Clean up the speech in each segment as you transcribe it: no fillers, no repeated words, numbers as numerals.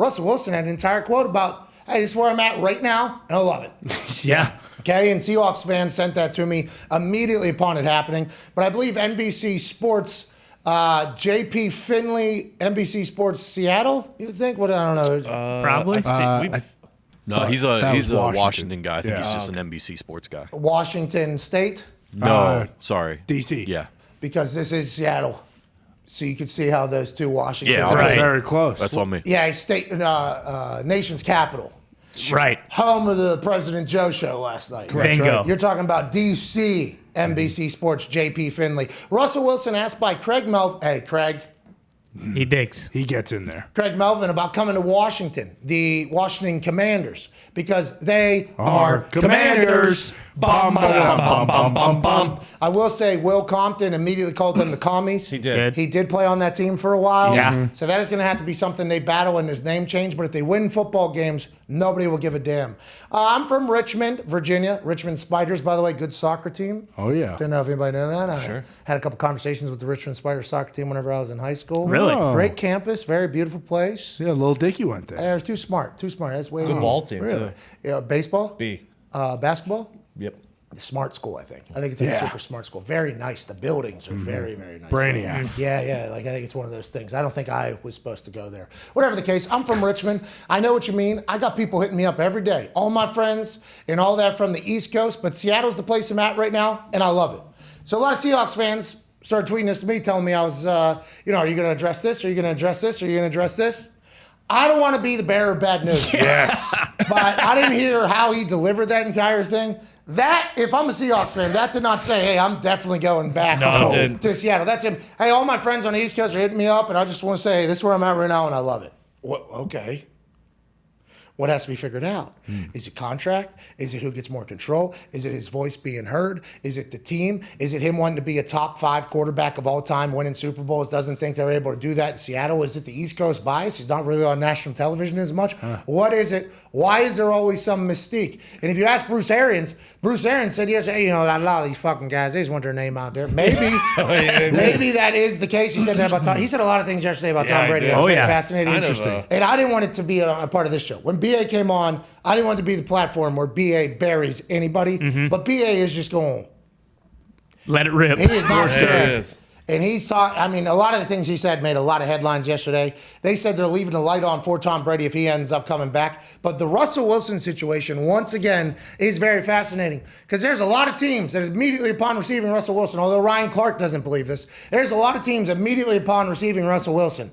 Russell Wilson had an entire quote about, hey, this is where I'm at right now, and I love it. Yeah. Okay, and Seahawks fans sent that to me immediately upon it happening. But I believe NBC Sports, JP Finley, NBC Sports Seattle, you think? What, I don't know. Probably. No, he's a Washington guy. I think Yeah. he's just an NBC Sports guy. Washington State? No, sorry. DC. Yeah. Because this is Seattle. So you can see how those two Washingtons Yeah, are. right. Very close. That's on me. Yeah, state, nation's capital. Right. Home of the President Joe show last night. Bingo. You're talking about DC, NBC Sports, JP Finley. Russell Wilson asked by Craig Melvin. Hey, Craig. He digs. He gets in there. Craig Melvin about coming to Washington, the Washington Commanders, because they are commanders. Bum, bum, bum, bum, bum, bum. I will say Will Compton immediately called them the commies. He did. He did play on that team for a while. Yeah. So that is going to have to be something they battle in his name change. But if they win football games, nobody will give a damn. I'm from Richmond, Virginia. Richmond Spiders, by the way, good soccer team. Oh, yeah. Didn't know if anybody knew that. I Sure. had a couple conversations with the Richmond Spiders soccer team whenever I was in high school. Really? Oh. Great campus, very beautiful place. Yeah, Little Dicky went there. It was too smart. That's way Good ball team, Really? too. Yeah, baseball, B. basketball. Yep. Smart school, I think. I think it's a Yeah. super smart school. Very nice. The buildings are very, very nice. Brainiac. Yeah. Like, I think it's one of those things. I don't think I was supposed to go there. Whatever the case, I'm from Richmond. I know what you mean. I got people hitting me up every day. All my friends and all that from the East Coast. But Seattle's the place I'm at right now, and I love it. So a lot of Seahawks fans started tweeting this to me, telling me I was, are you going to address this? Are you going to address this? Are you going to address this? I don't want to be the bearer of bad news. Yes. But I didn't hear how he delivered that entire thing. That, if I'm a Seahawks fan, that did not say, hey, I'm definitely going back to Seattle. That's him. Hey, all my friends on the East Coast are hitting me up, and I just want to say, hey, this is where I'm at right now, and I love it. What? Okay. What has to be figured out? Is it contract? Is it who gets more control? Is it his voice being heard? Is it the team? Is it him wanting to be a top 5 quarterback of all time, winning Super Bowls, doesn't think they're able to do that in Seattle? Is it the East Coast bias? He's not really on national television as much. What is it? Why is there always some mystique? And if you ask Bruce Arians said yesterday, a lot of these fucking guys, they just want their name out there. Maybe that is the case. He said that about Tom. He said a lot of things yesterday about Tom Brady. That's very fascinating. Interesting. And I didn't want it to be a part of this show. When BA came on, I didn't want it to be the platform where BA buries anybody. But BA is just going, Let it rip. he is not There it scared. is. And he's taught, a lot of the things he said made a lot of headlines yesterday. They said they're leaving the light on for Tom Brady if he ends up coming back. But the Russell Wilson situation, once again, is very fascinating because there's a lot of teams that immediately upon receiving Russell Wilson, although Ryan Clark doesn't believe this, there's a lot of teams immediately upon receiving Russell Wilson,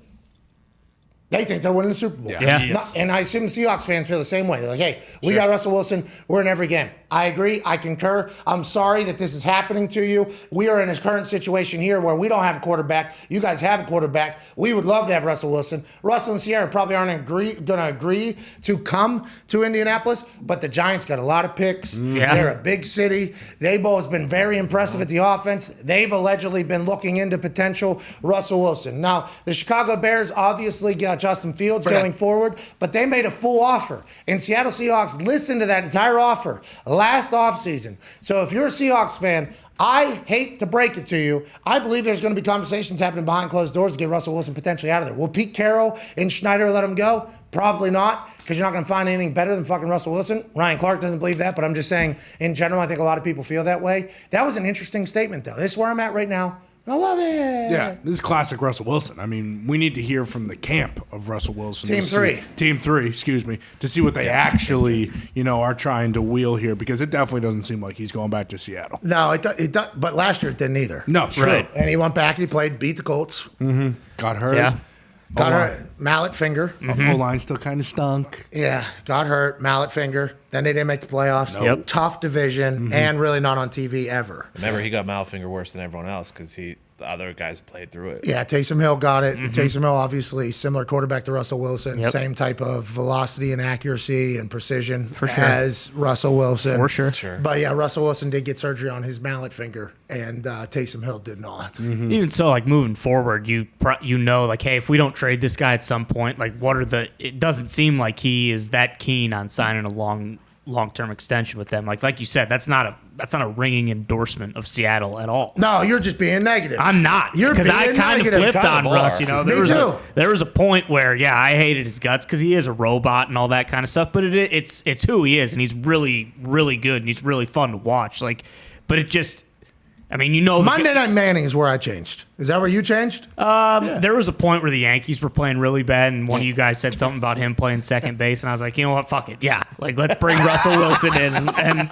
they think they're winning the Super Bowl. Yeah. No, and I assume Seahawks fans feel the same way. They're like, hey, we got Russell Wilson. We're in every game. I agree. I concur. I'm sorry that this is happening to you. We are in a current situation here where we don't have a quarterback. You guys have a quarterback. We would love to have Russell Wilson. Russell and Sierra probably aren't going to agree to come to Indianapolis, but the Giants got a lot of picks. Yeah. They're a big city. They've always been very impressive at the offense. They've allegedly been looking into potential Russell Wilson. Now, the Chicago Bears obviously got Justin Fields going forward, but they made a full offer. And Seattle Seahawks listened to that entire offer last offseason. So if you're a Seahawks fan, I hate to break it to you. I believe there's going to be conversations happening behind closed doors to get Russell Wilson potentially out of there. Will Pete Carroll and Schneider let him go? Probably not, because you're not going to find anything better than fucking Russell Wilson. Ryan Clark doesn't believe that, but I'm just saying, in general, I think a lot of people feel that way. That was an interesting statement, though. This is where I'm at right now. I love it. Yeah, this is classic Russell Wilson. We need to hear from the camp of Russell Wilson. Team three, excuse me, to see what they actually, are trying to wheel here, because it definitely doesn't seem like he's going back to Seattle. No, it does, but last year it didn't either. No, sure. Right. And he went back and he played, beat the Colts. Got hurt. Yeah. Got hurt, mallet finger. O-line still kind of stunk. Yeah, got hurt, mallet finger. Then they didn't make the playoffs. Yep. Tough division, and really not on TV ever. Remember, he got Malfinger worse than everyone else because the other guys played through it. Yeah, Taysom Hill got it. Taysom Hill, obviously, similar quarterback to Russell Wilson. Yep. Same type of velocity and accuracy and precision For sure. as Russell Wilson. For sure. But yeah, Russell Wilson did get surgery on his mallet finger, and Taysom Hill did not. Even so, like moving forward, like, hey, if we don't trade this guy at some point, like, it doesn't seem like he is that keen on signing a long-term extension with them. Like you said, that's not a ringing endorsement of Seattle at all. No, you're just being negative. I'm not. Because I kind of flipped on Russ. There was a point where, I hated his guts because he is a robot and all that kind of stuff. But it's who he is, and he's really, really good, and he's really fun to watch. But it just, Monday Night Manning is where I changed. Is that where you changed? There was a point where the Yankees were playing really bad, and one of you guys said something about him playing second base, and I was like, you know what, fuck it, let's bring Russell Wilson in, and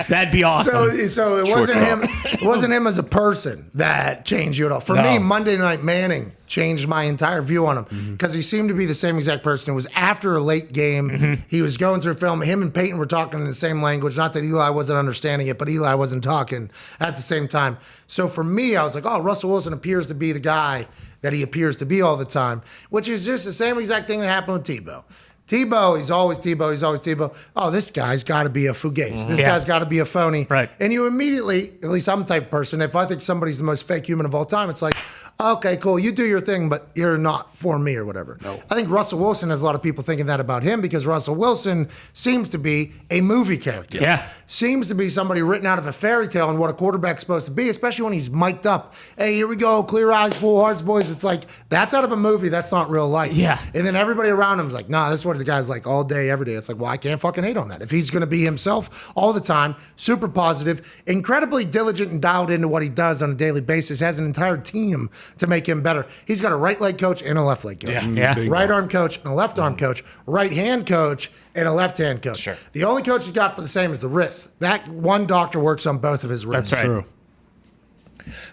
that'd be awesome. So it wasn't him. It wasn't him as a person that changed you at all. For me, Monday Night Manning changed my entire view on him because he seemed to be the same exact person. It was after a late game. He was going through film. Him and Peyton were talking in the same language. Not that Eli wasn't understanding it, but Eli wasn't talking at the same time. So for me, I was like, Russell Wilson appears to be the guy that he appears to be all the time, which is just the same exact thing that happened with Tebow. Tebow, he's always Tebow. Oh, this guy's got to be a fugazi. This guy's got to be a phony. Right. And you immediately, at least I'm the type of person, if I think somebody's the most fake human of all time, it's like, okay, cool, you do your thing, but you're not for me or whatever. No. I think Russell Wilson has a lot of people thinking that about him because Russell Wilson seems to be a movie character. Yeah. Seems to be somebody written out of a fairy tale and what a quarterback's supposed to be, especially when he's mic'd up. Hey, here we go, clear eyes, full hearts, boys. It's like, that's out of a movie. That's not real life. Yeah. And then everybody around him is like, this is what the guy's like all day, every day. It's like, well, I can't fucking hate on that. If he's going to be himself all the time, super positive, incredibly diligent and dialed into what he does on a daily basis, has an entire team to make him better. He's got a right leg coach and a left leg coach. Yeah. Right arm coach and a left arm coach. Right hand coach and a left hand coach. Sure. The only coach he's got for the same is the wrist. That one doctor works on both of his wrists. That's right. True.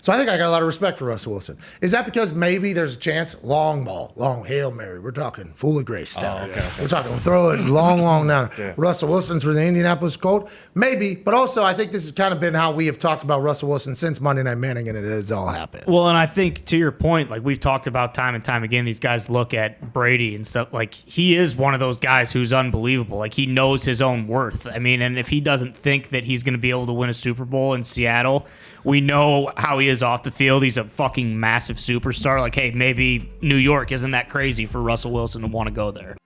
So I think I got a lot of respect for Russell Wilson. Is that because maybe there's a chance, long ball, long Hail Mary, we're talking full of grace down. We're talking, we'll throw it long down. Russell Wilson's for the Indianapolis Colts? Maybe, but also I think this has kind of been how we have talked about Russell Wilson since Monday Night Manning, and it has all happened. Well, and I think to your point, like we've talked about time and time again, these guys look at Brady and stuff. Like he is one of those guys who's unbelievable. Like he knows his own worth. I mean, and if he doesn't think that he's going to be able to win a Super Bowl in Seattle, we know how he is off the field. He's a fucking massive superstar. Like, hey, maybe New York isn't that crazy for Russell Wilson to want to go there.